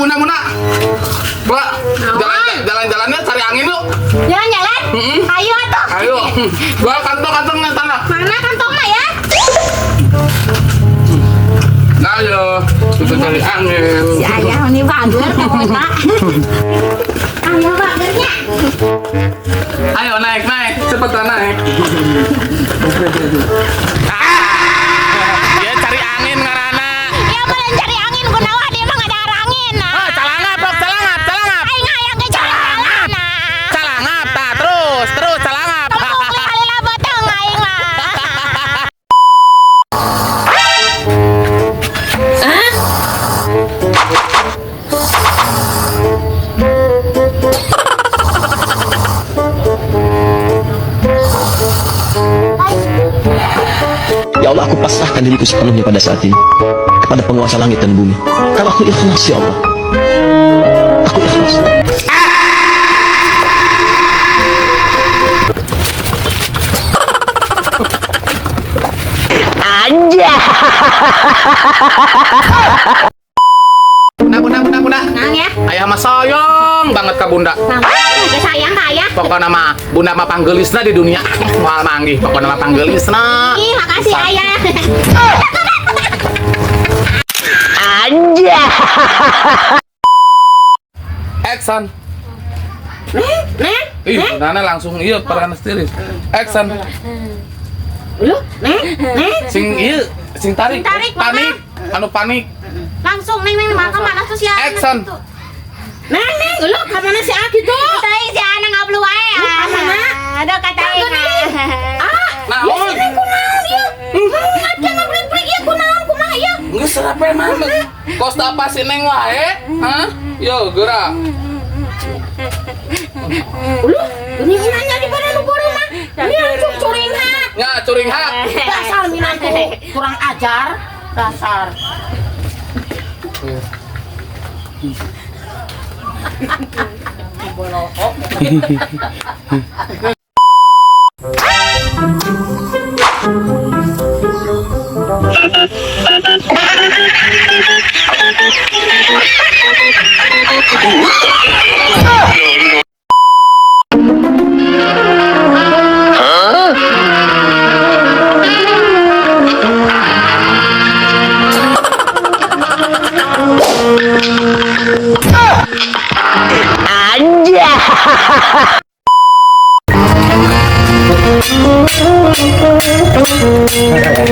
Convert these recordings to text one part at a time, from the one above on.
Bunda. Mbak, jalan-jalannya cari angin yuk. Jalan-jalan? Ayo atuh. Ayo. Mbak, kantong-kantongnya tanah. Mana kantongnya ya? Nah, ayo. Kita cari angin. Si ayah ini bager kamu. Ayo bagernya. Ayo naik. Cepetan naik. Dia cari angin ngarana. Ya boleh cari angin kunawa dia mah ada angin. Calangap. Aing aya ge jalan. Calangap, terus calangap. Tepuk lila beteng aing mah. Ya Allah, aku pasrahkan diriku sepenuhnya pada saat ini kepada penguasa langit dan bumi. Kalau aku ikhlas, ya Allah, aku ikhlas. Bunda. Nang ya. Ayah mah sayang banget ke Bunda. Nang, ge sayang ka aya. Pokoknya mah Bunda mah panggelisna di dunia. Moal manggih, pokoknya mah panggelisna. Ih, makasih ayah. Action. Neng. Ih, Nana langsung iya peran stilis. Action. Lu, neng. Sing tarik. Tarik, Panik. Anu panik. Langsung neng maka mana tuh si Action. Neng, lu ka mana si Aki tuh? Tadi si Ana ngablu wae. Mana? Ada kata aing. Nah, Neng kunaon ieu? Acan ngablik-blik ieu kunaon kumaha ieu? geus serape mah. Kos da apa si Neng wae? Hah? Yo, geura. Lu, ini nanya di mana lu buru mah? Ini langsung curing hak. Nya curing hak. Dasar minang tuh kurang ajar. Dasar.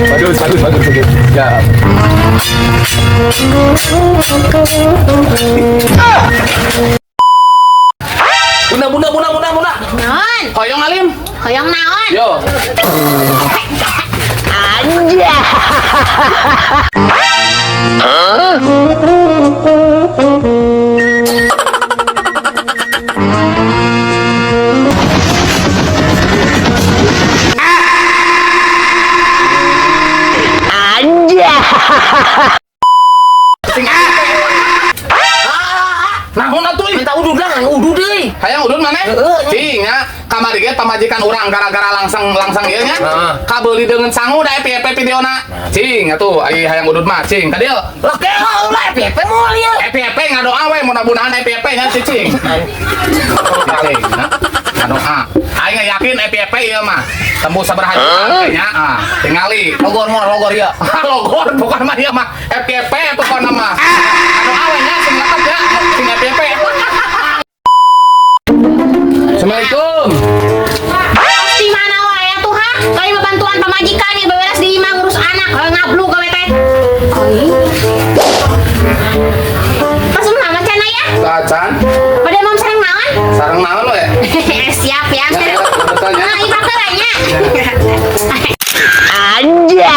Bagus. Ya. Bunda. Naon? Hoyong alim. Hoyong naon? Yo. Naon atuh? Minta udud lah, udud deui. Hayang udun mana? Cing ya, kamari ge pamajikan urang gara-gara langsang ieu nya. Kabeuli deungeun sangu da FYP videona. Cing atuh ai hayang udud mah cing. Kadieu. Lah keho ulah FYP moal ieu. FYP ngadoa we mudah-mudahan FYP nya cing. Cing. Ngadoa. Aing yakin FYP ieu mah tembus sabaraha juta nya. Tingali logor ieu. Logor bukan mah ieu mah FYP pokona mah. Ngadoa we nya sing lengkap ya. Sing FYP. Assalamualaikum. Di mana wae tuh ha? Kali bantuan pamajikan nih beberes di imah ngurus anak. Kalau ngablu gawe teh. Pas nama cenah ya? Sacan. Pada mau sareng naon? Sareng naon we? Siap ya. Betulnya. Nah, ibaratnya. Anja.